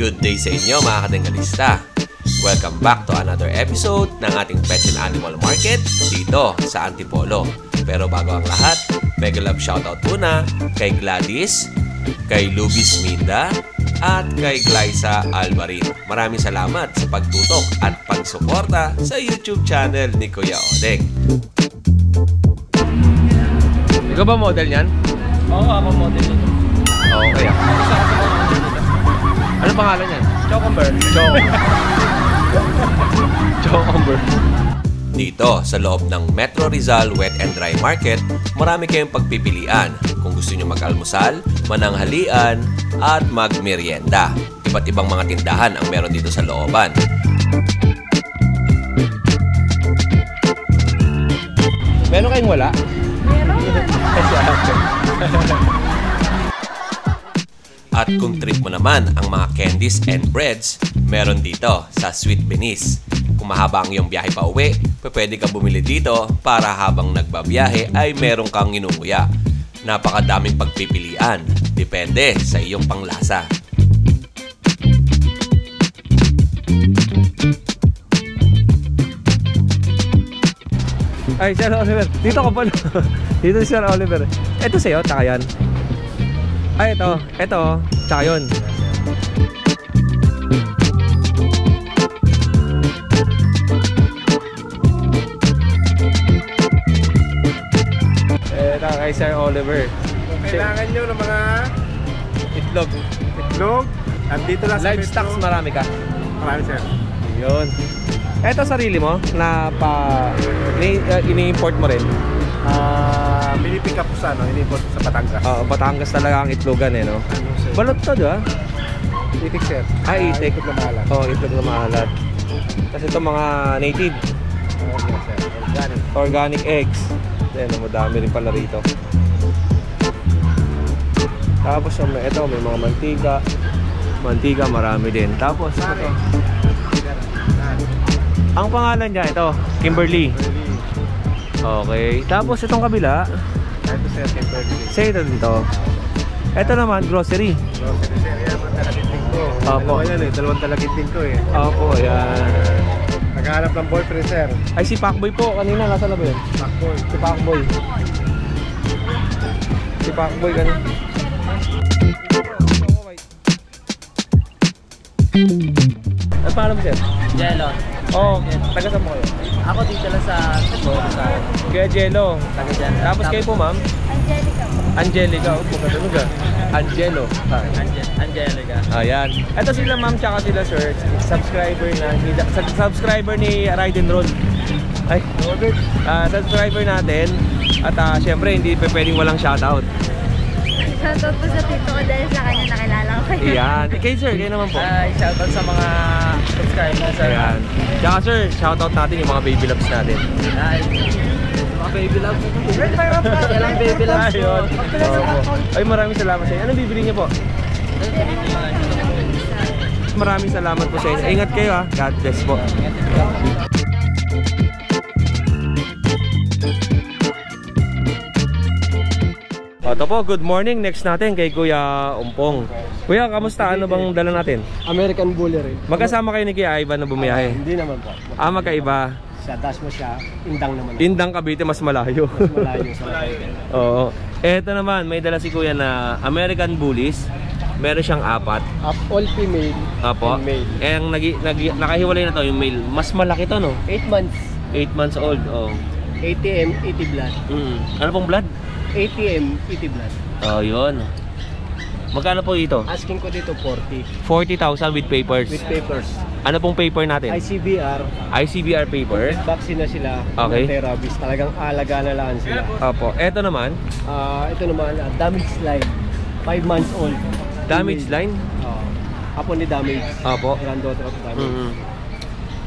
Good day sa inyo mga katinggalista. Welcome back to another episode ng ating Pets and Animal Market dito sa Antipolo. Pero bago ang lahat, mega love shoutout muna kay Gladys, kay Lubis Minda, at kay Glyza Alvarin. Maraming salamat sa pagtutok at pagsuporta sa YouTube channel ni Kuya Odeng. Ikaw ba model niyan? Oo, ako model nito. Oo, kaya. Ano pangalan niyan? Chocomber. Chocomber. Dito sa loob ng Metro Rizal Wet and Dry Market, marami kayong pagpipilian kung gusto nyo mag-almusal, mananghalian, at magmerienda. Iba't ibang mga tindahan ang meron dito sa looban. Meron kayong wala? Meron. At kung trip mo naman ang mga candies and breads, meron dito sa Sweet Venice. Kung mahaba ang iyong biyahe pa uwi, pwede ka bumili dito para habang nagbabiyahe ay meron kang inunguya. Napakadaming pagpipilian, depende sa iyong panglasa. Ay, Sir Oliver. Dito ka pala. Dito si Sir Oliver. Ito sa'yo, tsaka yan. Ay, ito. Ito, tsaka yun. Ito kay Sir Oliver. Kailangan nyo ng mga Itlog. itlog. Andito lang sa Livestock, Metro. marami ka. Marami, sir. Yun. Ito sarili mo na ini-import mo rin. Mini-pick up po sa ini-import sa Batangas. Oo, Batangas talaga ang itlogan eh, no? Ano, sir? Balot to, di ba? Itik, sir. Itik. Itik na mahalan. Oo, itlog na maalat. Kasi ito mga native. Okay, sir. Organic. Organic eggs. Ayan, madami rin pala rito. Tapos ito, may mga mantika. Mantika, marami din. Tapos ito. Ang pangalan niya, ito, Kimberly. Okay. Tapos itong kabila, Ito, sir. Kimberly. sa ito dito. Ito naman, grocery. Grocery, sir. Yan, mga talagiting ko. Opo. Dalawa yan eh. Dalawang talagiting ko eh. Opo, yan. Naghahanap ng boyfriend, sir. Ay, si Pacboy po. Kanina, nasa na ba yun? Backboy. Si Pacboy. Si Pacboy kanina. Ano pangalan mo, sir? Jello. Oo, taga saan mo kayo? Ako dito lang sa sa Kaya Jello. taga dyan. Tapos kayo po, ma'am? Angelica po. Angelica. O, magkatunog ah. Angelo. Angelica. Ayan. Ito sila, ma'am, tsaka sila, sir. Subscriber ni Ride and Roll. Ay, subscriber natin. At syempre, hindi pwedeng walang shoutout. Shoutout po sa tito ko dahil sa kanya nakilala ko kayo. Ayan. Okay, sir, kayo naman po. Ay, shoutout sa mga subscribers. Ayan. Tsaka, sir, shoutout natin yung mga baby loves natin. Ay, mga baby loves. Kailang baby loves ko. Ayun. Opo. Ay, maraming salamat sa inyo. Anong bibili niyo po? Maraming salamat po sa inyo. Ingat kayo ha. God bless po. Ito po, good morning. Next natin kay Kuya Umpong. Kuya, kamusta? Ano bang dala natin? American Bully rin. Magkasama kayo ni Kuya Ivan na bumiyahe? Hindi naman po. Magkaiba. Sa dash mo siya, indang naman. Indang Cavite, mas malayo. Malayo sa Oo. Eto naman, may dala si Kuya na American Bullies. Meron siyang 4. All female Apo. and male. Eh, ang nakahiwalay na to, yung male. Mas malaki to, no? 8 months. 8 months old, oh. ATM, 80 blood. Ano pong blood? ATM, 80 blood. Oh, yun. Magkano po ito? Asking ko dito 40. 40,000 with papers. With papers. Ano pong paper natin? ICBR. ICBR paper. Vaccine na sila. Okay. Anti-rabies. Talagang alaga na lang sila. Opo. Eto naman, Ito naman, damage line. 5 months old. damage line. Apo ni damage. Opo. Granddaughter of damage. Mm-hmm.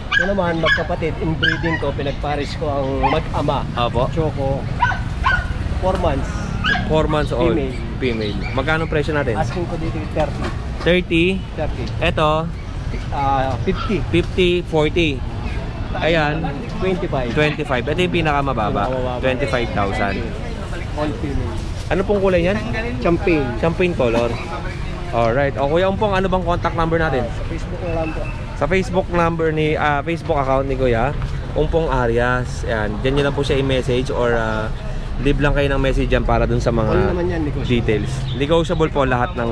Ito naman, magkapatid, inbreeding ko, pinagparis ko ang mag-ama. Opo. Choco. 4 months. 4 months old. Female. Female. Magkano presyo natin? Asking ko dito 30. 30. 30. Eto, 50. 50, 40. Ayan, 25. 25. Ito yung pinakamababa. Pinakamababa. 25,000. All female. Ano pong kulay yan? Champagne. Champagne color. Alright. O Kuya Umpong, ano bang contact number natin? Sa Facebook na lang po. Sa Facebook number ni Facebook account ni Kuya Umpong Arias. Ayan, diyan niyo lang po siya i-message or leave lang kayo ng message dyan para dun sa mga All naman yan, negotiable. details. Negotiable po lahat ng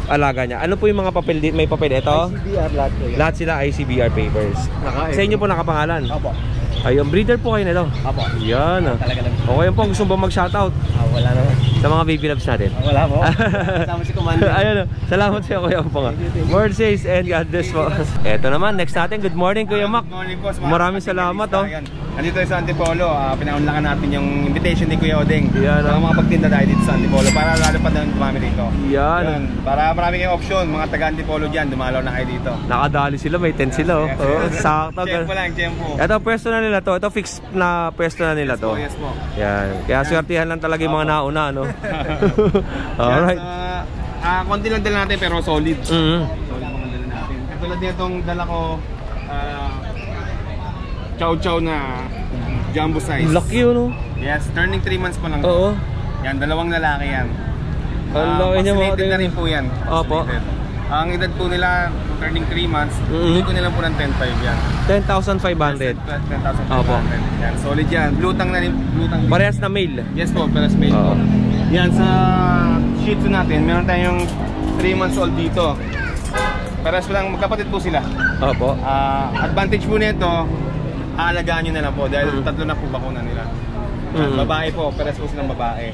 alaga niya. Ano po yung mga papel? May papel ito? ICBR lahat po yan. Lahat sila ICBR papers. Sa inyo po nakapangalan? Apo. Ayun, breeder po kayo nito. Apo. Yan. Talaga lang. Okay po, gusto mo mag-shoutout Wala naman. sa mga baby loves natin? Wala po. Kasama si Commander. Ayun, salamat sa iyo Kuya Umpong. More says and God bless po. Eto naman, next natin. Good morning Kuya Mac. Good morning po. Maraming salamat oh. Nandito tayo sa Antipolo. Pinaunlakan natin yung invitation ni Kuya Odeng. Yan, Sa mga pagtinda tayo dito sa Antipolo para lalo pa doon dumami dito. Yan. Yun. Para marami kayong option. Mga taga Antipolo dyan, dumalaw na kayo dito. Nakadali sila, may tent sila oh. Yes, Oh, yes. sakto. Tempo lang, tempo. Ito pwesto na nila to. Ito fixed na pwesto na nila to. Yes po. Yan. Kaya swertihan lang talaga yung mga nauna, no? Alright. Konti lang dala natin pero solid. Mhm. Solid mga dala natin. Katulad nitong dala ko, chow-chow na jumbo size. Laki yun, no? Yes, turning 3 months pa lang. Oo. Yan, dalawang lalaki yan. Ang laki niya, mga vaccinated na din. rin po yan. Opo. Vaccinated. Ang edad po nila, turning 3 months, Mhm. hindi ko nila po ng 10.5 yan. 10,500. 10,500. Opo. Yan, solid yan. Blutang na rin. Blutang din. Parehas na male. Yes po, peras male Oo. po. Yan, sa Shih Tzu natin, meron tayong 3 months old dito. Peras lang, magkapatid po sila. Opo. Advantage po nito, aalagaan nyo na lang po dahil tatlo na po bakuna nila. Mhm. Babae po, peras po silang babae.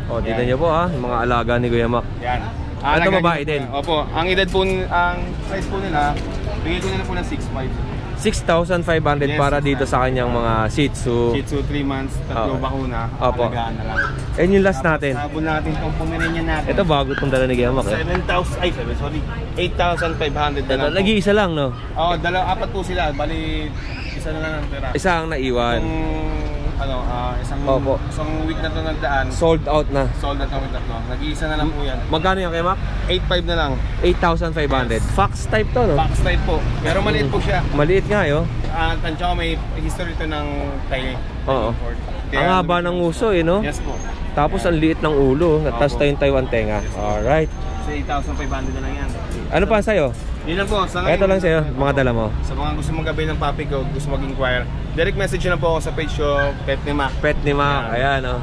O, tignan nyo po ha, yung mga alaga ni Kuya Mac. Yan. Ito Aalagaan babae nyo po din? yan. Opo, ang edad po, ang size po nila, bigay ko nila po ng 6'5". 6,500 Yes, para 6,500. dito sa kanyang mga Shih Tzu. Shih Tzu, 3 months, tatlo Oo. bakuna, Opo. alagaan na lang. And yung last natin. Sabon natin itong Pomeranian natin. Ito bago itong dala ni Kuya Mac. 8,500 na lang po. Nag-iisa lang, no? Oo, apat po sila. Bali, isa na lang ang tira. Isa ang naiwan. Opo. Isang week na ito nagdaan. Sold out na. Sold na kami tatlo. Nag-iisa na lang po yan. Magkano yung Kuya Mac? 8,500 na lang. 8,500. Fax type to, no? Box type po. Pero maliit po siya. Maliit nga, yo. Tansya ko may history ito ng Thai. Oo. Kaya Ang haba ng uso, eh, no? Yes po. Tapos ang liit ng ulo. Tapos Opo. tayong Taiwan tenga. Alright. Sa 8,500 na lang yan. Ano pa sa'yo? Yun lang po. Sa ngayon, Ito lang sa'yo, mga dala mo. Sa mga gusto mag-gabay ng puppy ko, gusto mag-inquire, direct message na po ako sa page ko, Pet ni Mac. Pet ni Mac. Ayan, oh.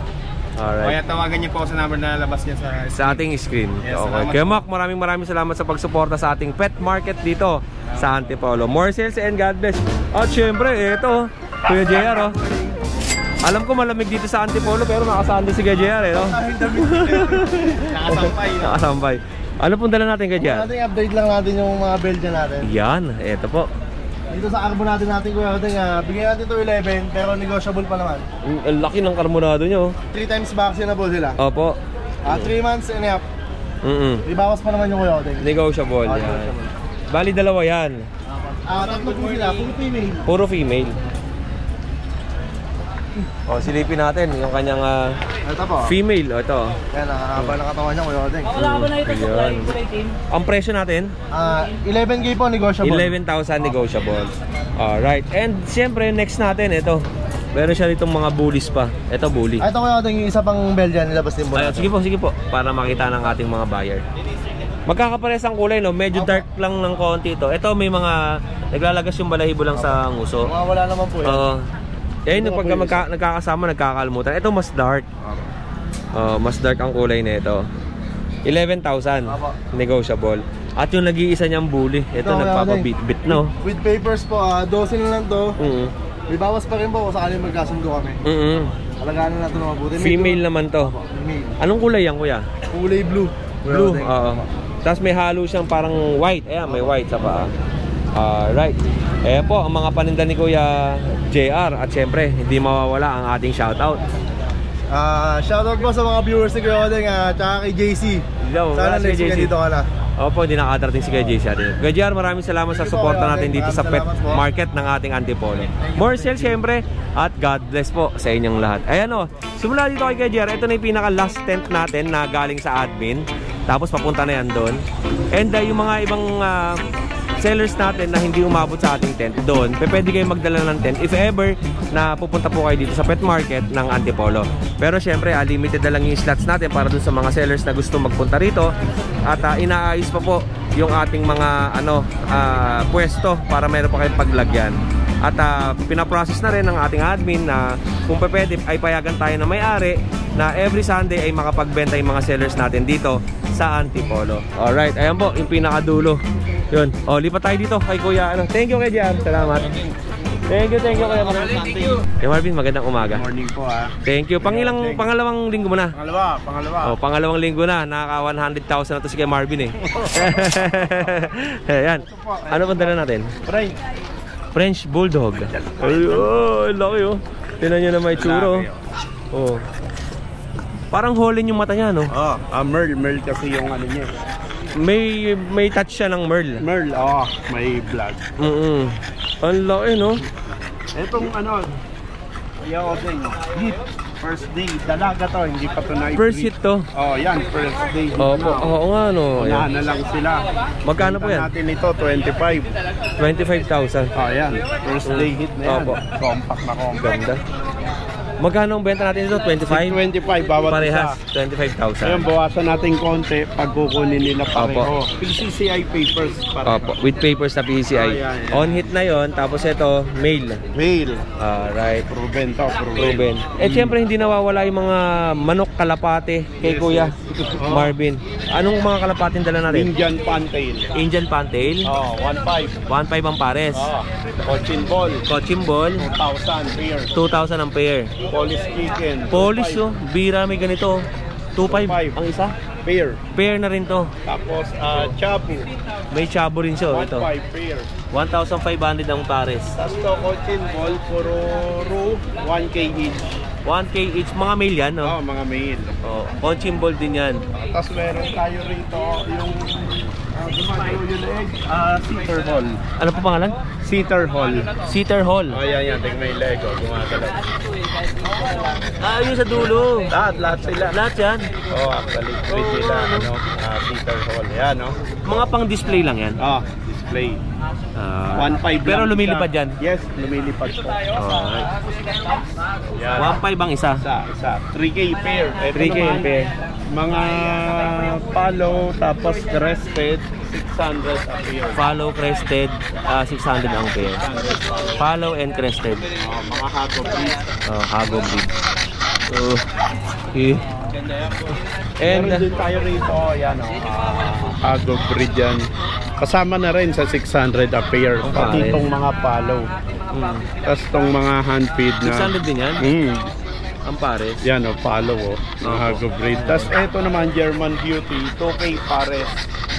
Kaya Alright. tawagan niyo po sa number na labas niya sa Sa ating screen. Yes, Okay. salamat Kuya po. Mac, maraming salamat sa pagsuporta sa ating pet market dito sa Antipolo. More sales and God bless. At syempre, ito, Kuya JR, oh. Alam ko malamig dito sa Antipolo pero nakasando si Kuya JR, eh, no? nakasampay. No? Nakasampay. Ano pong dala natin, Kuya JR? Ating update lang natin yung mga Belgian natin. Yan, ito po. Dito sa carbonado natin, Kuya Odeng, bigyan natin ito 11, pero negotiable pa naman. Ang laki ng carbonado nyo. 3 times vaccinable sila. Opo. 3 months and a half. Ibawas pa naman yung Kuya Odeng. Negotiable. Yan. Negotiable. Bali, dalawa yan. Tatlo po sila, puro female. Puro female. O, silipin natin yung kanyang Ito po. female. O, ito. Yan, nakakaba ng katawan niya, Kuya Odeng. Wala ba na ito sa Ayan. kulay team? Ang presyo natin, 11K po, negotiable. 11,000 negotiable. Alright. And siyempre, next natin, ito. Meron siya ditong mga bullies pa. Ito, bully. Ito Kuya Odeng, yung isa pang Belgian, nilabas din po Ay, natin. sige po. Para makita ng ating mga buyer. Magkakapares ang kulay, no? Medyo dark lang ng konti ito. Ito, may mga naglalagas yung balahibo lang sa nguso. Mga wala naman po yan. Oo. Yan yung pagka nagkakasama, nagkakalimutan. Ito mas dark. Mas dark ang kulay nito. 11,000 negotiable. At yung nag-iisa niyang bully, ito nagpapabit-bit, no? With papers po, 12 na lang to. Mm-hmm. May bawas pa rin po kung sakaling magkasundo kami. Alagaan na natin ng mabuti. Female naman to. Female. Anong kulay yan, kuya? Kulay blue. Blue. Oo. Tapos may halo siyang parang white. Ayan, may white sa paa. Right. Ayan po, ang mga paninda ni Kuya JR. At syempre, hindi mawawala ang ating shoutout. Shoutout po sa mga viewers ni Kuya Odeng, tsaka kay JC. Hello, Sana si next week JC. dito ka na. Opo, hindi nakakarating si Kuya JC atin. Kuya JR, maraming salamat sa suporta natin dito sa pet market ng ating Antipolo. More sales syempre at God bless po sa inyong lahat. Ayan o, simula dito kay Kuya JR, ito na yung pinaka last tent natin na galing sa admin. Tapos papunta na yan doon. And yung mga ibang sellers natin na hindi umabot sa ating tent, doon, pwede kayo magdala ng tent if ever na pupunta po kayo dito sa pet market ng Antipolo. Pero syempre, limited na lang yung slots natin para dun sa mga sellers na gusto magpunta rito. At inaayos pa po yung ating mga pwesto para meron pa kayong paglagyan. At pinaprocess na rin ng ating admin na kung pwede ay payagan tayo na may-ari na every Sunday ay makapagbenta yung mga sellers natin dito sa Antipolo. Alright, ayan po, yung pinakadulo. Yun, lipat tayo dito kay Kuya. Thank you kay Jan, salamat. Thank you Kuya Marvin. Kuya Marvin, magandang umaga. Morning po Thank you. Pangalawang linggo mo na? Pangalawa. Pangalawang linggo na. Nakaka 100,000 na to si Kuya Marvin eh. Ayan. Ano pang dala natin? French Bulldog. Ay, laki oh. Tingnan nyo na may tsuro. Oh. Parang holin yung mata niya, no? Merl kasi yung ano niya. May touch siya ng Merl. May blood. Ang laki, no? Etong hit. First day, dalaga to, hindi pa to na First hit to? Yan, first day. Oo nga, no? Unahan na lang sila. Magkano po yan? Natin ito, 25. 25,000. Yan, first day hit na yan. Compact na compact. Ganda. Magkano ang benta natin ito? 25? 25, bawat parehas, isa. 25,000. Ngayon, bawasan natin konti pag kukunin nila pareho. PCCI papers pareho. With papers na PCI. On hit na yon, tapos ito, male. Alright. Proven to, proven. Siyempre hindi nawawala yung mga manok kalapate kay Kuya Marvin. Anong mga kalapating dala natin? Indian Pantail. Indian Pantail? 1.5. 1.5 ang pares. Cochin Ball. Cochin Ball. 2,000 pair. 2,000 ang pair. Polish Chicken. Polish, bira may ganito. 2.5 ang isa? Pair. Pair na rin to. Tapos Chabu. May Chabu rin siya ito. 1.5 pair. 1,500 ang pares. Tapos to Cochin Ball, puro roux, 1K each. 1K each. Mga male yan, no? Mga male. Cochin Ball din yan. Tapos meron tayo rito yung gumagalaw yung egg. Seater Hall. Ano po pangalan? Seater Hall. Seater Hall. Yan. Tingnan yung leg. Gumagalaw. Yung sa dulo. Lahat sila. Lahat yan? Actually, treat nila, Seater Hall. Yan, no? Mga pang display lang yan? Display. 1.5 pero lumilipad yan? Yes, lumilipad po. Yan. 1.5 ang isa? Isa. 3K pair. 3K pair. Mga follow, tapos crested, 600 a pair. Follow, crested, 600 ang pair. Follow and crested. Mga hago breed. Hago breed. And din tayo rito, hago breed yan. Kasama na rin sa 600 a pair. Pati itong mga follow. Tapos itong mga hand feed na 600 din yan? Ang pares? Yan follow ng hago breed. Tapos ito naman German Beauty, 2K pares.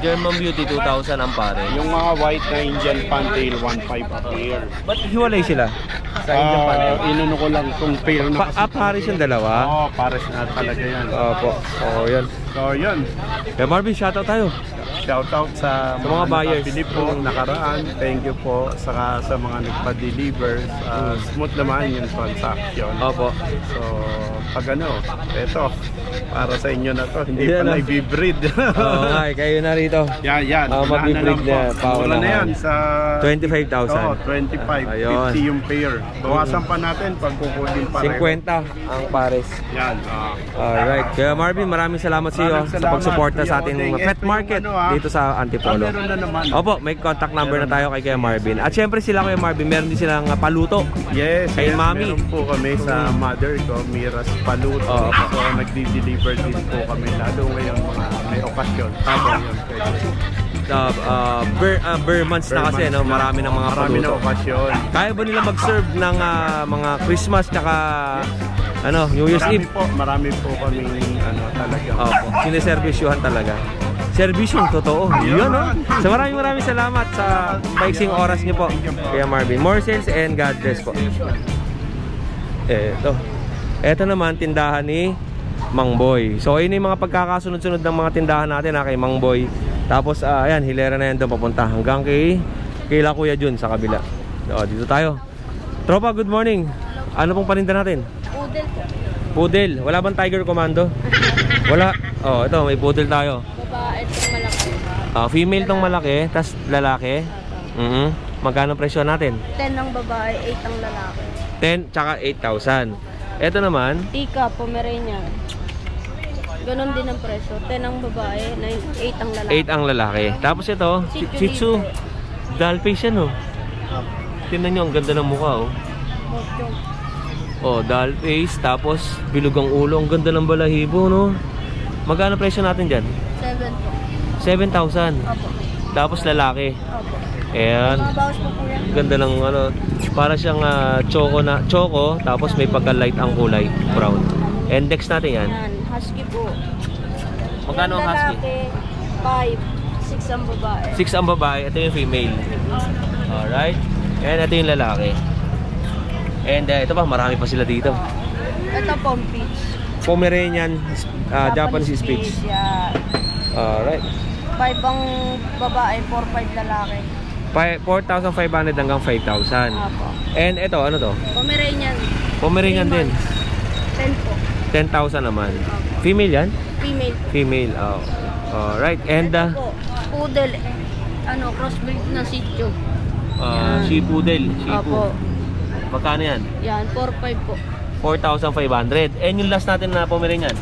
German Beauty, 2,000 ang pares. Yung mga white na Indian Pantail, 1.5 a pair. Ba't hiwalay sila? Sa Indian Pantail? Inuno ko lang itong pair na pares yung dalawa? Pares na talaga yan. Yan. Yan. Kaya Marvin, shoutout tayo. Shoutout sa mga buyers. Nakabili po nakaraan. Thank you po. Saka sa mga nagpa-deliver. Smooth naman yung transaction. So, pag eto, para sa inyo na to. Hindi pa na i-breed. Kayo na rito. Yan. Mag-breed na. Mura na yan sa 25,000. 25. 50 yung pair. Bawasan pa natin pag kukunin pareho. 50 ang pares. Yan. Alright. Kaya Marvin, maraming salamat sa iyo sa pagsuporta sa ating pet market dito sa Antipolo. Opo, may contact number na tayo kay Kuya Marvin. At syempre sila Kuya Marvin, meron din silang paluto. Yes, kay Mami. Meron po kami sa mother ko, Miras Paluto. So nagdi-deliver din po kami lalo ngayon mga may okasyon. Bare months na kasi, marami ng mga paluto. Marami na okasyon. Kaya ba nila mag-serve ng mga Christmas tsaka New Year's Eve? Marami po kami talaga. Sineservisyuhan talaga. Serbisyong totoo. Yun, So maraming salamat sa paiksing oras niyo po, Kuya Marvin. More sales and God bless po. Ito naman, tindahan ni Mang Boy. So ayun yung mga pagkakasunod-sunod ng mga tindahan natin kay Mang Boy. Tapos ayan, hilera na yan doon papunta hanggang kay Kuya Jun sa kabila. Dito tayo. Tropa, good morning. Ano pong paninda natin? Poodle po. Poodle. Wala bang Tiger Commando? Wala. Ito, may poodle tayo. Babae itong malaki. Female tong malaki, tas lalaki. Magkano presyo natin? 10 ang babae, 8 ang lalaki. 10 tsaka 8,000. Ito naman, Tika, Pomeranian. Ganon din ang presyo. 10 ang babae, 8 ang lalaki. 8 ang lalaki. Tapos ito, Shih Tzu. Doll-face yan, oh. Tingnan nyo, ang ganda ng mukha, oh. Mocho. Oh, doll-face. Tapos, bilog ang ulo. Ang ganda ng balahibo, no? Magkano presyo natin dyan? 7 po. 7,000. Opo. Tapos lalaki. Opo. Ayan. Mga bawas po po yan. Ganda ng ano, para siyang choco, tapos may pagka-light ang kulay, brown. And next natin yan. Yan, husky po. Magkano ang husky? Lalaki, 5. 6 ang babae. 6 ang babae, ito yung female. Alright. And ito yung lalaki. And ito pa, marami pa sila dito. Ito po, peach. Pomeranian, Japanese Spitz. Yan. Alright. 5 ang babae, 4-5 lalaki. 4,500 hanggang 5,000. Apo. And ito, ano to? Pomeranian. Pomeranian 3 din. months. 10 po. 10,000 naman. Female yan? Female. Female, oh. Alright. And Ito po, poodle. Crossbreed na sityo. Shih Poodle. Apo. Magkano yan? Yan, 4-5 po. 4,500. And yung last natin na Pomeranian?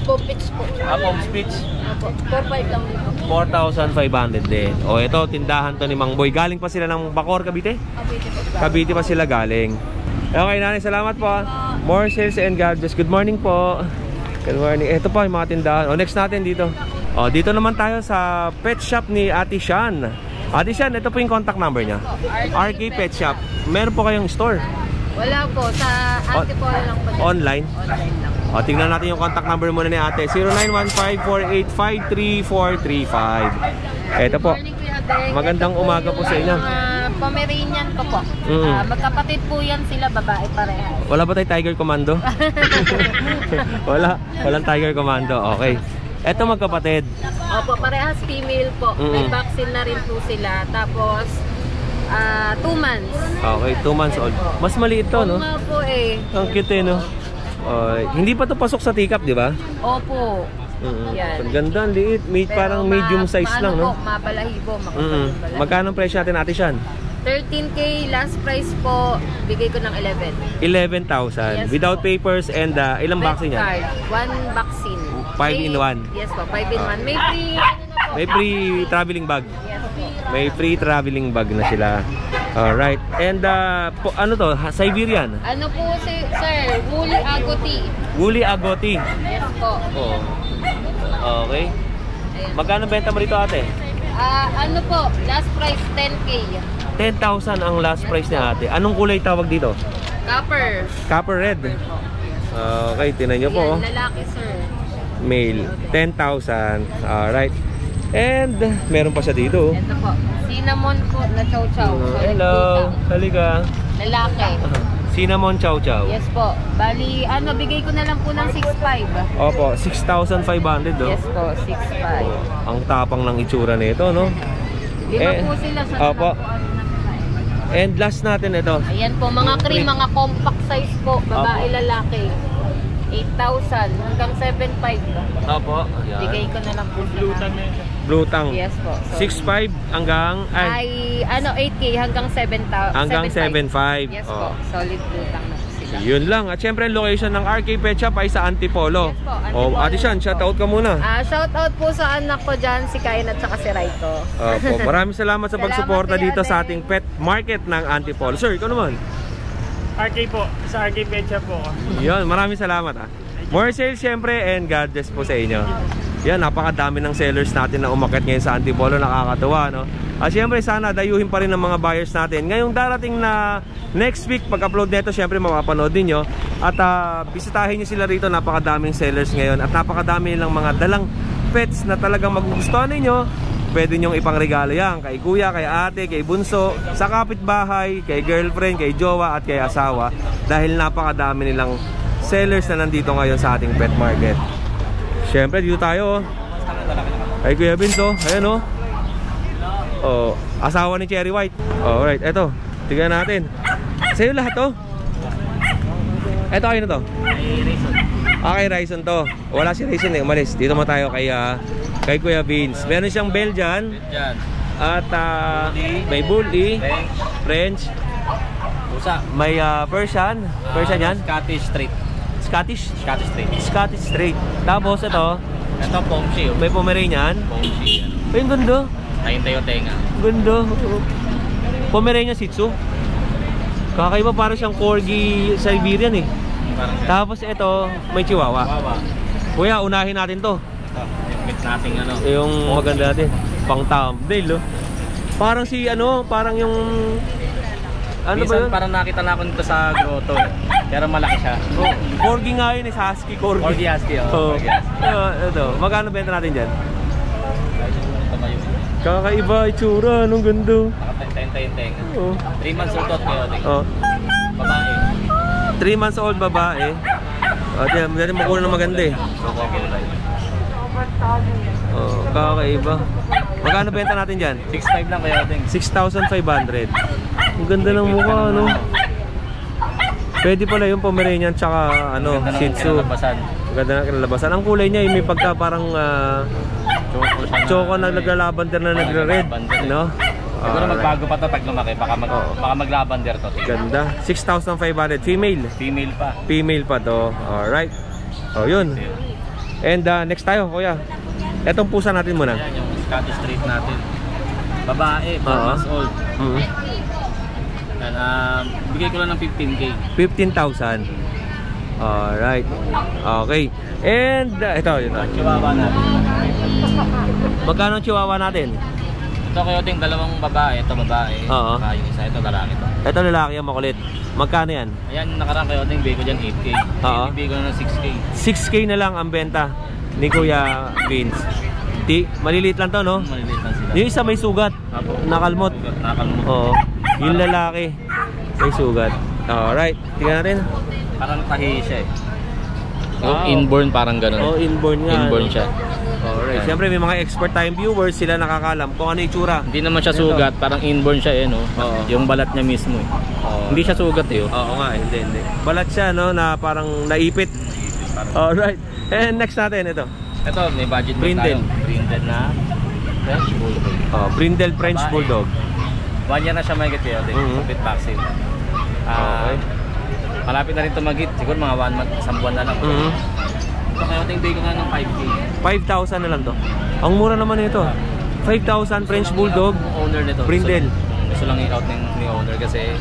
Popits po. Pom Spitz. Apo, 4-5 lang dito. 4,500 din. O ito, tindahan to ni Mang Boy. Galing pa sila ng Bacoor, Cavite? Cavite po. Cavite pa sila galing. Okay, nanay, salamat po. More sales and God bless. Good morning po. Good morning. Ito pa yung mga tindahan. O, next natin dito. O, dito naman tayo sa pet shop ni Ate Shan. Ate Shan, ito po yung contact number niya. RK Pet Shop. Meron po kayong store? Wala po, sa Antipolo lang po. Online? Online lang. O, tingnan natin yung contact number muna ni ate. 0915-485-3345. Ito po. Morning, Kuya Deng. Magandang umaga po sa inyo. Pomeranian ko po. Magkapatid po yan sila, babae parehas. Wala ba tayo Tiger Commando? Walang Tiger Commando. Okay. Ito magkapatid. Opo, parehas female po. May vaccine na rin po sila. Tapos, 2 months. Okay, 2 months old. Mas maliit to, no? Oo po eh. Ang cute eh, no? Hindi pa to pasok sa teacup, di ba? Opo. Yan. Ang ganda, ang liit. Parang medium size lang, no? Po, mabalahibo, makapal. Magkano ang presyo natin, Ate Shan? 13K, last price po, bigay ko ng 11. 11,000. Yes, without po. papers and ilang vaccine yan? Card, 1 vaccine. 5 in 1. Yes po, 5 in 1. May free, May free traveling bag. Yes, free. May free traveling bag na sila. Alright. And ano to? Siberian? Ano po si sir? Woolly Agouti. Woolly Agouti. Yes po. Oh. Okay. Magkano benta mo rito, ate? Ano po? Last price 10K. 10,000 ang last price ni ate. Anong kulay tawag dito? Copper. Copper red. Okay, tinan nyo po. Yan, lalaki sir. Male. 10,000. Alright. And meron pa siya dito. Ito po. Cinnamon po na chow chow. Hello. Halika. Lalaki. Cinnamon chow chow. Yes po. Bali, bigay ko na lang po ng 6.5. Opo, 6,500 do. Yes po, 6.5. Ang tapang ng itsura nito, no? Lima po sila sa opo. And last natin ito. Ayan po, mga cream, mga compact size po. Babae, lalaki. 8,000 hanggang 7.5. Opo. Ayan. Bigay ko na lang po sila. Blue tang. Yes po. 6.5 hanggang 8K hanggang 7,000. hanggang 7.5. Yes po. Solid blue tang na po sila. Yun lang. At syempre, ang location ng RK Pet Shop ay sa Antipolo. Yes po, Antipolo. Ate Shan, shout out ka muna. Shout out po sa anak ko dyan, si Kain at saka si Raito. Opo. Maraming salamat sa pagsuporta Salamat, dito Kuya sa Ate. ating pet market ng Antipolo. Sir, ikaw naman. RK po, sa RK Pet Shop po. Yun, maraming salamat More sales syempre and God bless po sa inyo. Yan, napakadami ng sellers natin na umakyat ngayon sa Antipolo, nakakatuwa, no? At syempre sana dayuhin pa rin ng mga buyers natin. Ngayong darating na next week, pag-upload nito, syempre mapapanood din nyo. At bisitahin nyo sila rito, napakadaming sellers ngayon. At napakadami nilang mga dalang pets na talagang magugustuhan ninyo. Pwede nyong ipangregalo yan kay kuya, kay ate, kay bunso, sa kapitbahay, kay girlfriend, kay jowa at kay asawa. Dahil napakadami nilang sellers na nandito ngayon sa ating pet market. Siyempre dito tayo ay Kuya Vince, ayan asawa ni Cherry White. Alright, eto, tignan natin. Sa'yo lahat eto, kayo na to? Kay Ryson to. Wala si Ryson umalis. Dito mo tayo kay Kuya Vince. Meron siyang Belgian At may bully, French, Pusa. may Persian. Persian yan? Scottish Straight. Scottish? Scottish Straight. Scottish Straight. Tapos ito, Ito, Pomshi. may Pomeranian. Pomshi. Ay, ang ganda. Tahintay yung tenga. Ganda. Pomeranian Shih Tzu. Kakaiba, parang siyang Corgi Siberian eh. Parang Tapos ito, may Chihuahua. Wawa. Kuya, unahin natin to. Ito, yung bit nating ano. Yung maganda natin. Pang thumbnail, oh. Parang si ano, parang yung... Ano ba Minsan yun? parang nakita na ako nito sa grotto eh. Pero malaki siya. Oh, Corgi nga yun, Husky Corgi. Corgi Husky, oh. Corgi Husky. Ito, magkano benta natin dyan? Tumayo. Kakaiba, itsura, anong ganda. Nakatentay yung tenga. Oh. 3 months old tot kayo. Oh. Babae. 3 months old babae. Oh, dyan makuha ng maganda eh. Oh, kakaiba. Magkano benta natin dyan? 6'5 lang kayo ding. 6,500. Ang ganda ng mukha, ano? Pwede pala yung Pomeranian tsaka ano, Shih Tzu. Ang ganda ng kinalabasan. Ang kulay niya, may pagka parang choco na naglalabandar na nagre-red, no? Siguro magbago pa to pag lumaki. Baka maglavender to. Ganda. 6,500. Female. Female pa. Female pa to. Alright. Oh, yun. And next tayo, kuya. Etong pusa natin muna. Ayan yung Scottish Straight natin. Babae, 4 months old. And, bigay ko lang ng 15K. 15,000. Alright. Okay. And ito, yun. Chihuahua natin. Magkano ang Chihuahua natin? Ito kayo ting dalawang babae. Ito babae. Oo. Saka yung isa, ito lalaki to. Ito lalaki ang makulit. Magkano yan? Ayan, nakarang kayo ting bigay ko dyan 8K. Oo. Bigay ko na ng 6K. 6K na lang ang benta ni Kuya Vince. Maliliit lang to, no? Maliliit lang sila. Yung isa may sugat. Apo. Nakalmot. Nakalmot. Oo. Yung lalaki may sugat. Alright. Tingnan natin. Parang tahi siya eh. Yung Wow. inborn parang ganun. Oh, inborn nga. Inborn ano? siya. Alright. Siyempre may mga expert time viewers, sila nakakalam kung ano itsura. Hindi naman siya sugat, parang inborn siya eh, no? Oo. Yung balat niya mismo eh. Hindi siya sugat eh. Oh. Oo nga, hindi. Balat siya, no, na parang naipit. Alright. And next natin, ito. Ito, may budget mo Brindle. tayo. Brindle na French Bulldog. Brindle French Babae. Bulldog. 1 year na siya mahigit kayo. Complete vaccine. Okay. Malapit na rin ito mag-hit. Siguro mga 1 month, isang buwan na lang. Ito kayo, bigay ko nga ng 5K. 5,000 na lang to. Ang mura naman nito. 5,000 French Bulldog. Yung owner nito. Brindle. Gusto lang i-out ni owner kasi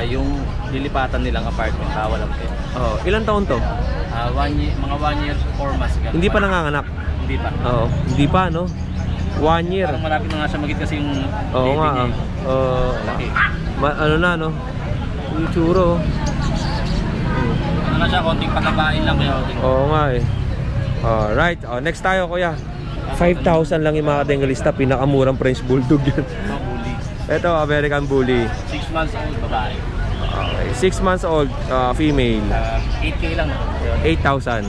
yung lilipatan nilang apartment, bawal ang pet. Oh, ilang taon to? 1 year, mga 1 year, 4 months. Ganun. Hindi pa nanganganak. Hindi pa. Oo, hindi pa, no? 1 year. Parang malapit na nga siya magit kasi yung Oo baby nga. niya. Laki. Ano na, no? Yung tsuro. Ano na siya, konting pagkabain lang kaya. Oo nga eh. Alright. Next tayo, kuya. 5,000 lang yung mga kadengalista. Pinakamurang French Bulldog yan. Bully. Ito, American Bully. 6 months old, babae. Okay. 6 months old, female. 8K lang. 8,000.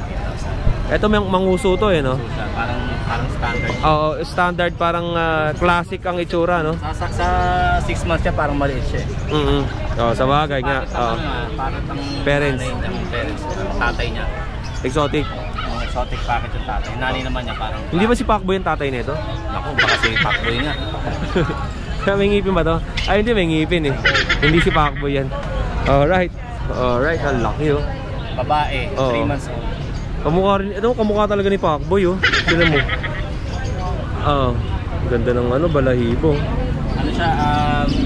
Ito, manguso to eh, no? Parang standard. Oo, standard, parang classic ang itsura, no? Sa 6 months siya, parang maliit siya eh. Oh, sa bagay nga. Bakit ang Parents. nanay niya, parents, tatay niya. Exotic. Ang exotic package yung tatay. Nanay naman niya parang... Hindi ba si Pacboy yung tatay nito? Naku, baka si Pacboy nga. May ngipin ba to? Ay, hindi, may ngipin eh. Hindi si Pacboy yan. Alright. Alright, ang laki oh. Babae, 3 Oo. months old. Kamukha rin, ito kamukha talaga ni Pacboy oh. Tignan mo. Ganda ng ano, balahibo. Ano siya,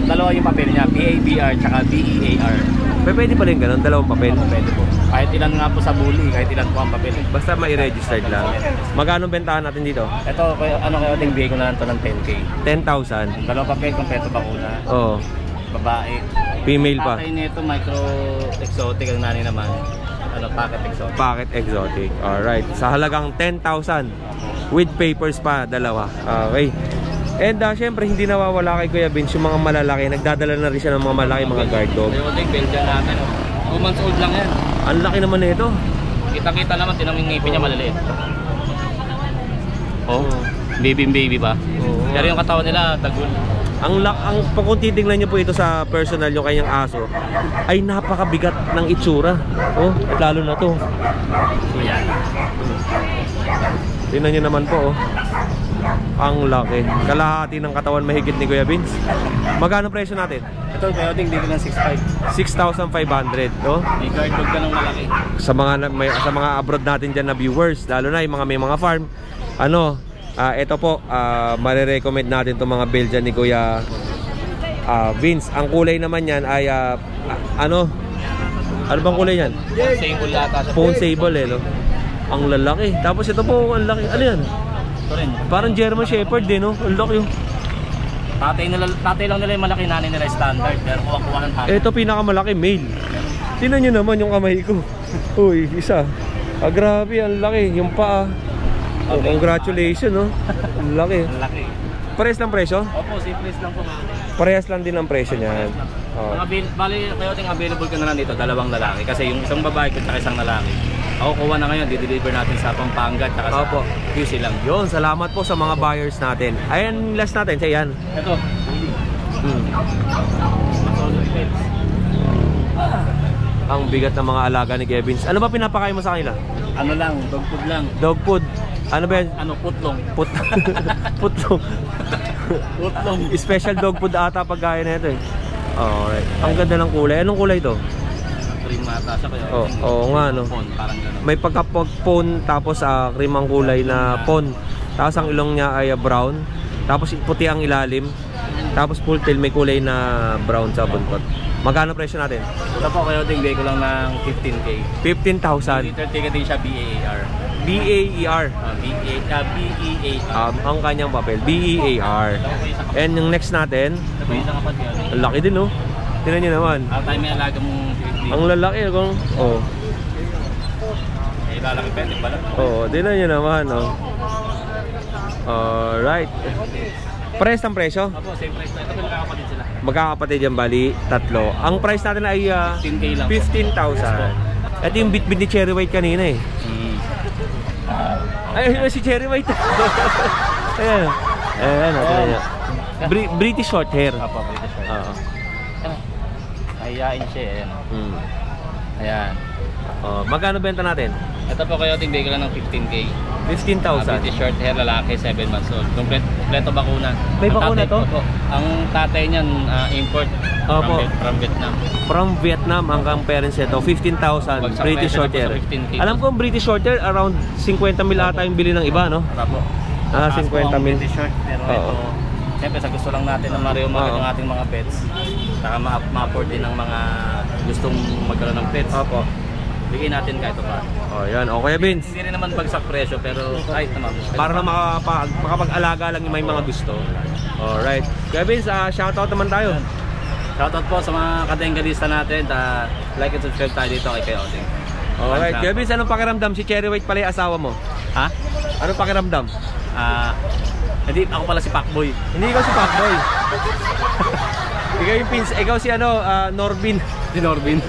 dalawa yung papel niya, PABR tsaka BEAR. Pwede pala yung ganun, dalawang papel. Pwede po. Kahit ilan nga po sa bully, kahit ilan po ang papel. Basta may registered lang. Magkano bentahan natin dito? Ito, ano kayo, bigay ko na ito ng 10K. 10,000. Dalawang papel, kompleto bakuna. Oo. Babae. Female pa. Tatay nito, micro exotic. Ang nanay naman, pocket exotic. Pocket exotic. Alright. Sa halagang 10,000. With papers pa, dalawa. Okay. And syempre, hindi nawawala kay Kuya Vince yung mga malalaki. Nagdadala na rin siya ng mga malaki, mga guard dog. Yung Belgian natin, 2 months old lang yan. Ang laki naman na ito. Kita-kita naman, tinaming ngipin niya maliliit. Oh, baby ba? Oo. Pero yung katawan nila, tagul. Ang kung titingnan niyo po ito sa personal yung kanyang aso, ay napakabigat ng itsura. Oh, at lalo na to. Ayan. Tingnan niyo naman po, oh. Ang laki. Kalahati ng katawan mahigit ni Kuya Vince. Magkano presyo natin? Ito, coyoting dito ng 6.5. 6,500, no? May guard dog ka ng malaki. Sa mga abroad natin dyan na viewers, lalo na yung mga may mga farm, ano, ito po, marirecommend natin itong mga Belgian ni Kuya Vince. Ang kulay naman yan ay ano bang kulay yan? Sable lata. Phone sable no? Ang lalaki. Tapos ito po, ang laki. Ano yan? Ito rin. Parang German Shepherd din, no? Ang laki. Tatay lang nila yung malaki, nanay nila standard. Pero kuha ng tatay. Ito pinakamalaki, male. Tingnan nyo naman yung kamay ko. Uy, isa. Grabe, ang laki. Yung paa. Congratulations, no? Ang laki. Ang laki. Parehas lang presyo? Opo, simple lang po. Parehas lang din ang presyo niyan. Bali, coyoting available ka na lang dito, dalawang lalaki. Kasi yung isang babae at isang lalaki. Ako kuha na ngayon, di-deliver natin sa Pampanga at sa QC lang. Yun, salamat po sa mga buyers natin. Ayan, last natin, siya yan. Ito. Ang bigat ng mga alaga ni Kevins. Ano ba pinapakain mo sa kanila? Ano lang, dog food lang. Dog food. Ano ba yan? Ano, putlong. Putlong. Putlong. Special dog food ata pagkain na ito eh. Alright. Ang ganda ng kulay. Anong kulay ito? Cream mata siya kaya. Oo nga no. Parang gano'n. May pagka-pon tapos cream ang kulay na pon. Tapos ang ilong niya ay brown. Tapos puti ang ilalim. Tapos full tail may kulay na brown sa buntot. Magkano presyo natin? Ito po kayo, tingay ko lang ng 15K. 15,000. Liter ticket din siya BAER. BAER. BEAR. Ang kanyang papel, BEAR. And yung next natin, Ito po isang kapatid. ang laki din, no? Tingnan nyo naman. Ang time may alaga mong Ang lalaki, kung... Oh. eh, lalaki pwede pala. Oo, tingnan nyo naman, oh. Alright. Price ng presyo? Opo, same price na. Ito po nakakapatid sila. Magkakapatid yan, bali, tatlo. Ang price natin ay 15K lang po. 15,000. Ito yung bit-bit ni Cherry White kanina eh. Ay, si Cherry White. Ayan. Ayan, tingnan nyo. British short hair. Opo, British short. Oo. Ayan siya, ayan. Ayan. Magkano benta natin? Ito po kayo, tingay ko lang ng 15K. 15,000. British short hair, lalaki, 7 months old. Kompleto bakuna. May bakuna to? Opo. Ang tatay niyan, import Opo. from Vietnam. From Vietnam hanggang parents ito, 15,000 Bagsak British presyo short na po hair. sa 15K. Alam ko ang British short hair around 50 mil ata yung bili ng iba, no? Opo. 50 mil. British short, pero ito, siyempre sa gusto lang natin na mariumagat ng ating mga pets. Saka ma-afford din ng mga gustong magkaroon ng pets. Opo. Bigyan natin kahit pa. Oh, yan. Okay, Vince. Hindi rin naman bagsak presyo, pero kahit naman. Para na makapag-alaga lang yung may mga gusto. Alright. Kaya Vince, shoutout naman tayo. Shoutout po sa mga kadengalista natin. Like and subscribe tayo dito kay Oting. Alright. Kaya Vince, anong pakiramdam? Si Cherry White pala yung asawa mo. Ha? Anong pakiramdam? Hindi, ako pala si Pacboy. Hindi ikaw si Pacboy. Ikaw si Norbin. Si Norbin.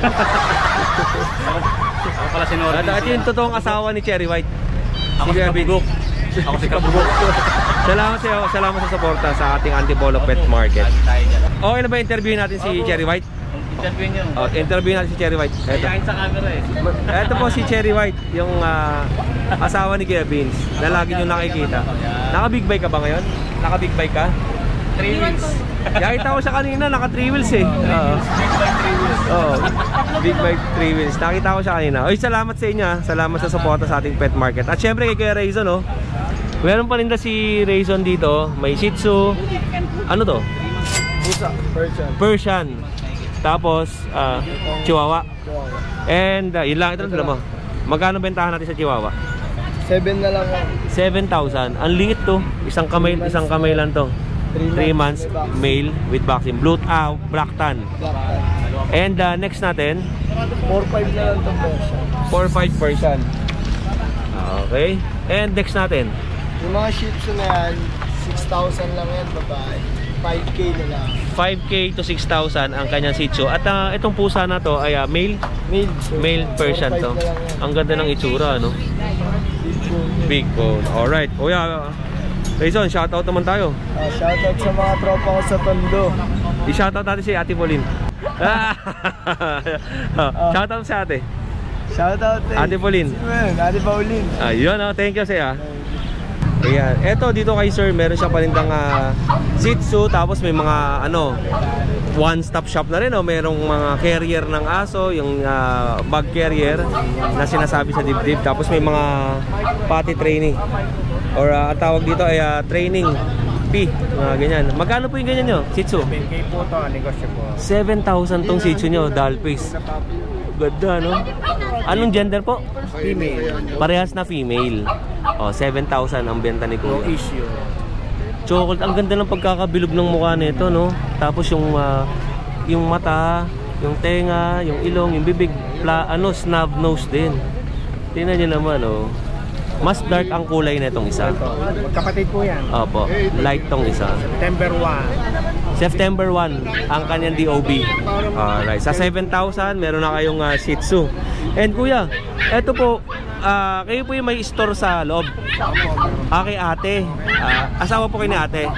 Ako pala si Norbin. Ito yung totoong asawa ni Cherry White. Ako si Kabugok. Ako si Kabugok. Salamat sa suporta sa ating Antipolo Pet Market. Okay na ba interviewin natin si Cherry White? Interview niyo. Interview natin si Cherry White. Kayain sa camera eh. Ito po si Cherry White, yung asawa ni Kuya Vince, na lagi nyo nakikita. Naka-big bike ka ba ngayon? Naka-big bike ka? 3 wheels. Nakita ko siya kanina, naka 3 wheels eh. Oo. Big bike 3 wheels. Nakita ko siya kanina. Oy, salamat sa inyo. Salamat sa suporta sa ating pet market. At syempre kay Kuya Rayson, oh. Meron pa rin na si Rayson dito. May Shih Tzu. Ano to? Persian. Tapos Chihuahua. And yun lang, ito lang mo. Magkano bentahan natin sa Chihuahua? 7 na lang. 7,000. Ang liit to. Isang kamay lang to. 3 months male with vaccine. Black tan. And next natin 4-5 na lang itong version. 4-5 Persian. Okay. And next natin Yung mga Shih Tzu na yan, 6,000 lang yan, babae. 5K na lang. 5K to 6,000 ang kanyang Shih Tzu. At itong pusa na to ay male Persian to. Ang ganda ng itsura, no? Big bone. Alright. Kuya Rayson, shoutout naman tayo. Shoutout sa mga tropa ko sa Tondo. I-shoutout natin si Ate Pauline. Shoutout sa ate. Shoutout Ate Pauline. Ate Pauline. Ayun, thank you sa'yo. Ayan. Eto, dito kay sir, meron siya panindang Shih Tzu. Tapos may mga one-stop shop na rin. Merong mga carrier ng aso, yung bag carrier na sinasabi sa dibdib. Tapos may mga potty training. Or ang tawag dito ay training fee. Ganyan. Magkano po yung ganyan nyo? Shih Tzu? 10K po ito, negosyo po. 7,000 tong Shih Tzu nyo, doll face. Ganda, no? Anong gender po? Female. Parehas na female. 7,000 ang benta ni Kuya. No issue. Chocolate, ang ganda ng pagkakabilog ng mukha nito, no? Tapos yung mata, yung tenga, yung ilong, yung bibig, snub nose din. Tingnan niyo naman, oh. Mas dark ang kulay na itong isa. Magkapatid po yan. Opo, light tong isa. September 1. September 1 ang kanyang DOB. Alright, sa 7,000 meron na kayong Shih Tzu. And kuya, eto po, kayo po yung may store sa loob. Kay ate. Asawa po kayo ni ate.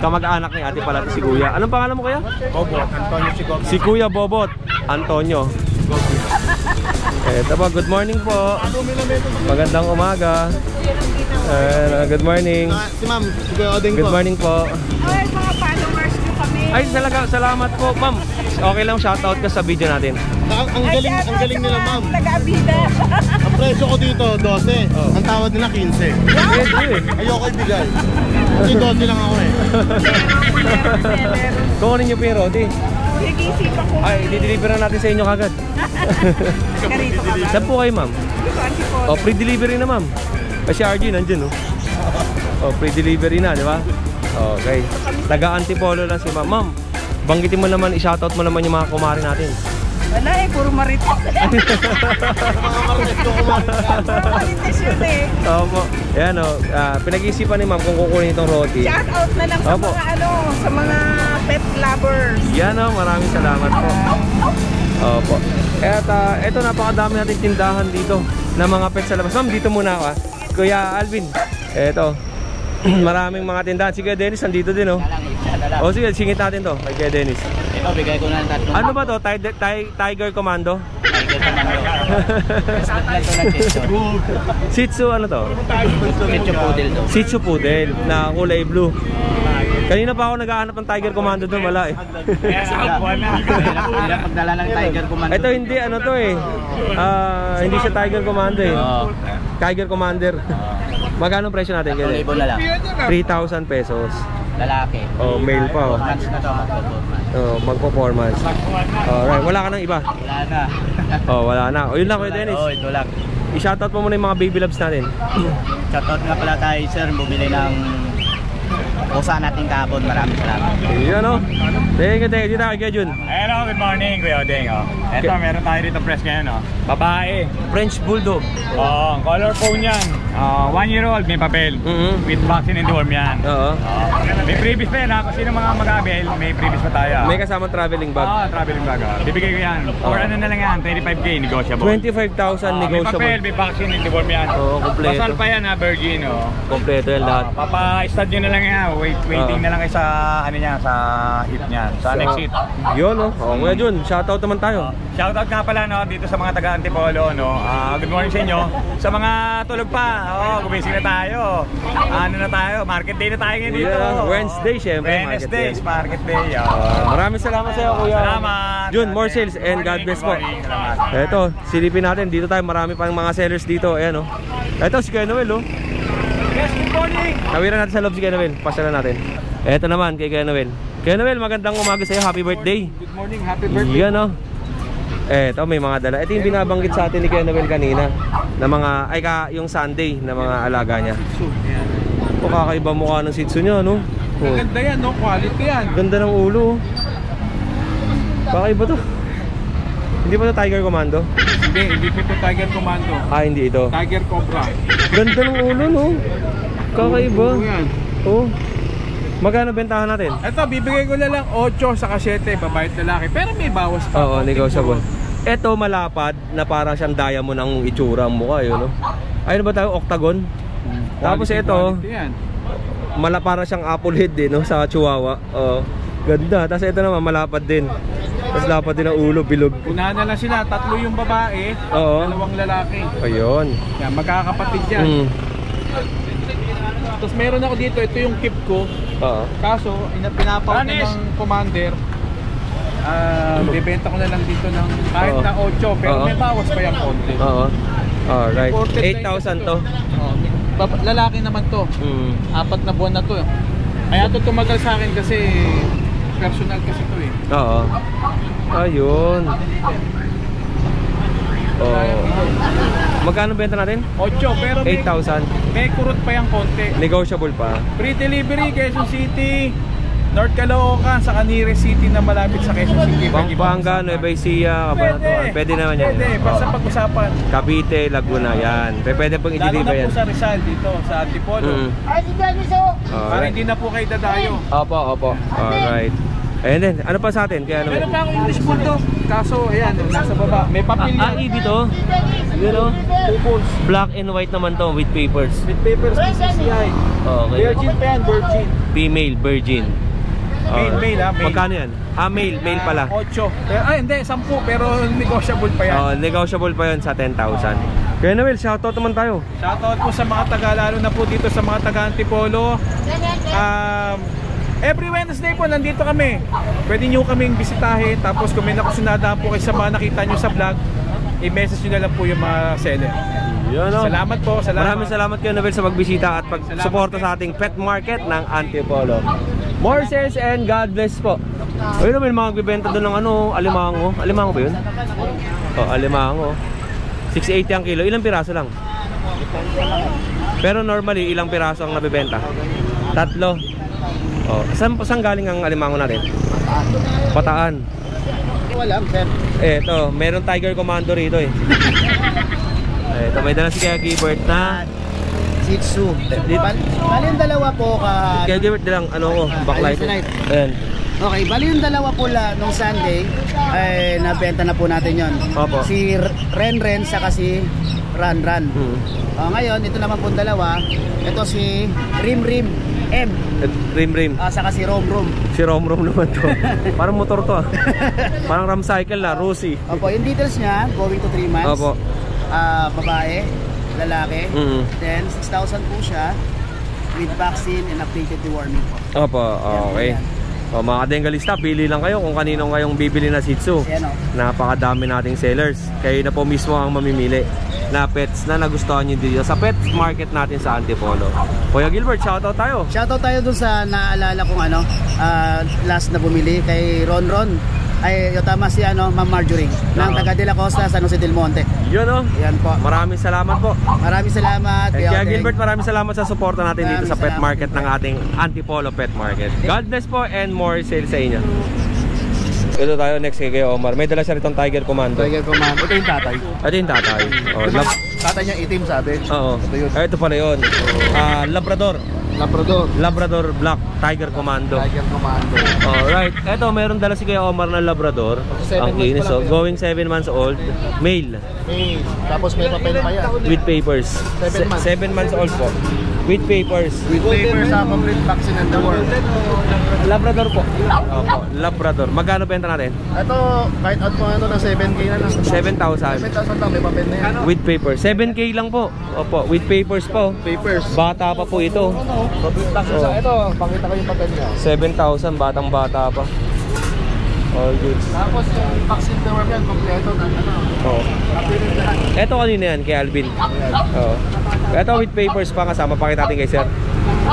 Kamag-anak ni ate pala si kuya. Anong pangalan mo kuya? Bobot, Antonio Sigog. Si Kuya Bobot, Antonio. Eto po, good morning po. Magandang umaga. Good morning. Si ma'am, Odeng Good po. morning po. Ay, mga followers nyo kami. Ay, talaga, salamat po, ma'am. Okay lang, shoutout ka sa video natin. Ang galing nila ma'am. Taga-abida. Ang presyo ko dito, 12. Ang tawad nila, 15. Ayoko ibigay. Kasi 12 lang ako eh. Kunin niyo po yung Rodi. Nag-iisipan ko. Ay, i-deliver na natin sa inyo kagad. Karito ka ba? Saan po kayo, ma'am? Antipolo. Pre-delivery na, ma'am. Si RG, nandyan, pre-delivery na, di ba? Okay. Taga-Antipolo lang si ma'am. Ma'am, banggitin mo naman, i-shoutout mo naman yung mga kumari natin. Wala puro marites. Puro marites yun eh. Opo. Ayan, pinag-iisipan ni ma'am kung kukunin itong roti. Shout out na lang sa Opo. mga sa mga pet lovers. Yan, maraming salamat po. Opo. At ito, napakadami nating tindahan dito na mga pets sa labas. Ma'am, dito muna ako. Kuya Alvin, eto. Maraming mga tindahan. Si Kuya Dennis, nandito din, sige, singit natin to kay Kuya Dennis. Ito, bigay ko na ng 3. Ano ba to? Tiger Commando? Tiger Commando. Shih Tzu, ano to? Shih Tzu Poodle to. Shih Tzu Poodle na kulay blue. Kanina pa ako naghahanap ng Tiger Commando doon, wala eh. Hirap magdala ng Tiger Commando. Ito hindi, ano to eh. Hindi siya Tiger Commando eh. Tiger Commander. Magkano ang presyo natin? 3,000 na lang. 3,000 pesos. Lalaki. Male pa. Months na to. Magpo-4 months. Alright, wala ka nang iba? Wala na. Wala na. Yun lang Kuya Dennis. Ito lang. I-shoutout mo muna yung mga baby loves natin. Shoutout nga pala tayo, sir. Bumili ng pusa natin kahapon. Maraming salamat. Yan Thank you. Dito tayo kay Jun. Hello, good morning, Kuya Odeng. Eto, meron tayo dito press ngayon. Babae. French Bulldog. Color phone yan. 1-year-old, may papel. With vaccine and deworm yan. May previous pa yan kung sino mga mag-abil, may previous pa tayo. May kasamang traveling bag. Traveling bag. Bibigay ko yan. For ano na lang yan, 25K, negotiable. 25,000 May negotiable. papel, may vaccine and deworm yan. Kompleto. Basal pa yan virgin. Kompleto yan lahat. Papa-stud nyo na lang yan. Waiting na lang kayo sa, sa hip niya. Sa next hit. Yun Kuya Jun, shoutout naman tayo. Shoutout nga pala dito sa mga taga Antipolo. Good morning sa inyo. Sa mga tulog pa, gumising na tayo. Ano na tayo? Market day na tayo ngayon dito. Wednesday, syempre. Wednesday, market day. Maraming salamat sa iyo, Kuya. Salamat. Jun, more sales and God bless po. Ito, silipin natin. Dito tayo, marami pang mga sellers dito. Ayan Ito, si Kuya Noel Yes, good morning. Tawiran natin sa loob si Kuya Noel. Pasalan natin. Ito naman kay Kuya Noel. Kuya Noel, magandang umaga sa iyo. Happy birthday. Good morning, happy birthday. Yan Ito, may mga dala. Ito yung binabanggit sa atin ni Kuya Noel kanina na mga, yung Sunday na mga alaga niya. Kakaiba mukha ng Shih Tzu niya, Maganda yan, quality yan. Ganda ng ulo. Kakaiba to. Hindi ba ito Tiger Commando? Hindi pa ito Tiger Commando. Hindi ito. Tiger Cobra. Ganda ng ulo, Kakaiba. Magkano bentahan natin? Ito, bibigay ko na lang 8 sa 7, babae at lalaki. Pero may bawas pa. Negotiable. Ito malapad na parang siyang diamond ang itsura ang mukha, Ayun ba tayo? Octagon? Tapos ito, parang siyang apple head sa Chihuahua. Ganda. Tapos ito naman malapad din. Tapos lapad din ang ulo, bilog. Unahan na lang sila, 3 yung babae, 2 lalaki. Ayun. Yan, magkakapatid yan. Tapos meron ako dito, ito yung keep ko. Oo. Kaso, pinapaut na ng commander. Bibenta ko na lang dito ng kahit na 8, pero may bawas pa yung konti. Oo. Alright. 8,000 to. Lalaki naman to. 4 na buwan na to. Kaya to tumagal sa akin kasi personal kasi to eh. Oo. Ayun. Magkano benta natin? 8, pero 8,000. may kurot pa yung konti. Negotiable pa. Free delivery, Quezon City, North Caloocan, sa Nearest City na malapit sa Quezon City. Pampanga, Nueva Ecija, Cabanatuan. Pwede naman yan. Pwede, basta pag-usapan. Cavite, Laguna, yan. Pwede pong i-deliver yan. Lalo na po sa Rizal dito, sa Antipolo. Para hindi na po kayo dadayo. Opo. Alright. Ayan din. Ano pa sa atin? Kaya Meron pa akong English Bulldog. Kaso, ayan, nasa baba. May papel yan. EB to? Yun o? Black and white naman to with papers. With papers, PCCI. Okay. Virgin pa yan, virgin. Female, virgin. Male ha, male. Magkano yan? Male pala. 8. Hindi, 10 pero negotiable pa yan. Negotiable pa yan sa 10,000. Kaya Noel, shoutout naman tayo. Shoutout po sa mga taga, lalo na po dito sa mga taga Antipolo. Every Wednesday po nandito kami. Pwede nyo kaming bisitahin. Tapos kung may nakusunada po kayo sa mga nakita nyo sa vlog, i-message nyo na lang po yung mga seller. Salamat po. Maraming salamat kayo Noel sa pagbisita at pagsuporta sa ating pet market ng Antipolo. More sales and God bless po. Ayun naman mga magbibenta doon ng alimango. Alimango ba yun? Alimango. 680 ang kilo. Ilang piraso lang? Pero normally ilang piraso ang nabibenta? 3. Saan galing ang alimango natin? Bataan. Wala, sir. Eto, meron Tiger Commando rito eh. Eto, may dala si Kaya Gilbert na Shih Tzu. Bali yung dalawa po Kaya Gilbert nilang backlight. Ayan. Okay, bali yung dalawa po nung Sunday ay nabenta na po natin yon. Si Ren saka si Ran. Ngayon, ito naman po dalawa. Ito si Rim M. Rim. Saka si Rom. Si Rom naman to. Parang motor to Parang ram cycle na, Rosie. Yung details niya, going to 3 months. Babae, lalaki. Then 6,000 po siya with vaccine and updated deworming po. Okay. Mga kadenggalista, pili lang kayo kung kanino kayong bibili na Shih Tzu. Napakadami nating sellers. Kayo na po mismo ang mamimili na pets na nagustuhan nyo dito sa pet market natin sa Antipolo. Kuya Gilbert, shoutout tayo. Shoutout tayo dun sa naalala kong last na bumili kay Ron. Ay, yung tama si Ma'am Marjorie ng taga de la Costa, San Jose del Monte. Yan po. Maraming salamat po. Maraming salamat. Kaya Gilbert, maraming salamat sa suporta natin dito sa pet market ng ating Antipolo Pet Market. God bless po and more sales sa inyo. Ito tayo next kay Omar. May dala siya ritong Tiger Commando. Ito yung tatay. Ito yung tatay. Tatay niya itim sabi. Ito pala yun. Labrador Black Tiger Commando. Alright. Ito, meron dala si Kuya Omar na Labrador. Ang kinis. Going 7 months old. Male. Tapos may papel pa yan. With papers. 7 months old po. With papers. Complete vaccine and the world. Labrador po. Labrador. Magkano benta natin? Ito, kahit out po ng 7K na lang. 7,000. 7,000 lang, may papel na yan. With papers. 7K lang po. With papers po. Bata pa po ito. Ito, pakita ko yung papel niya. 7,000, batang-bata pa. All good. Tapos yung vaccine deworm yan, kompleto na Ito kanina yan, kay Alvin. Ito with papers pa kasama. Pakita natin kay sir.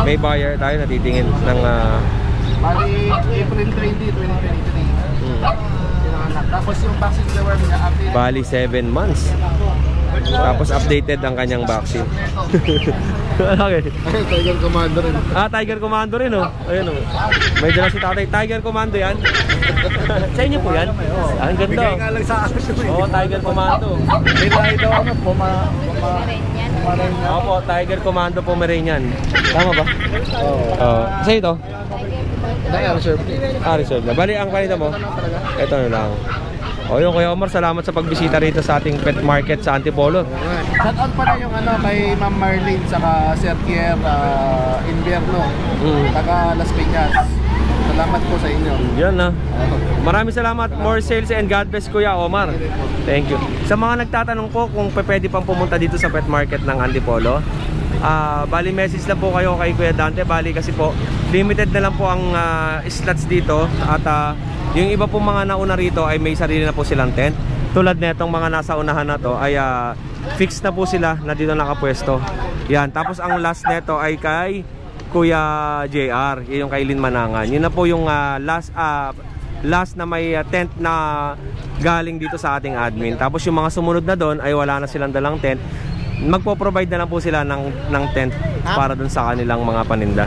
May buyer tayo natitingin ng Bali, April 20, 2023. Tapos yung vaccine deworm niya, bali 7 months. Tapos updated ang kanyang vaccine. Okay. Tiger Commando rin. Tiger Commando rin Ayun May dala si tatay. Tiger Commando yan. Sa inyo po yan? Ang ganda. Bigay nga lang sa akin. Tiger Commando. May lahi daw Tiger Commando Pomeranian. Tama ba? Sa ito? Reserve na. Bali, ang kanina mo? Ito na lang. Yung Kuya Omar, salamat sa pagbisita rito sa ating pet market sa Antipolo. Shoutout pala yung kay Ma'am Marlene saka Sir Kier Invierno, taga Las Piñas. Salamat po sa inyo. Yan Maraming salamat. More sales and God bless Kuya Omar. Thank you. Sa mga nagtatanong po kung pwede pang pumunta dito sa pet market ng Antipolo, Bali message lang po kayo kay Kuya Dante. Bali kasi po limited na lang po ang slots dito. At yung iba po mga nauna rito ay may sarili na po silang tent. Tulad netong mga nasa unahan na to ay fixed na po sila na dito nakapwesto. Yan, tapos ang last neto ay kay Kuya JR, yung kay Lin Manangan. Yun na po yung last na may tent na galing dito sa ating admin. Tapos yung mga sumunod na doon ay wala na silang dalang tent. Magpo-provide na lang po sila ng tent para doon sa kanilang mga paninda.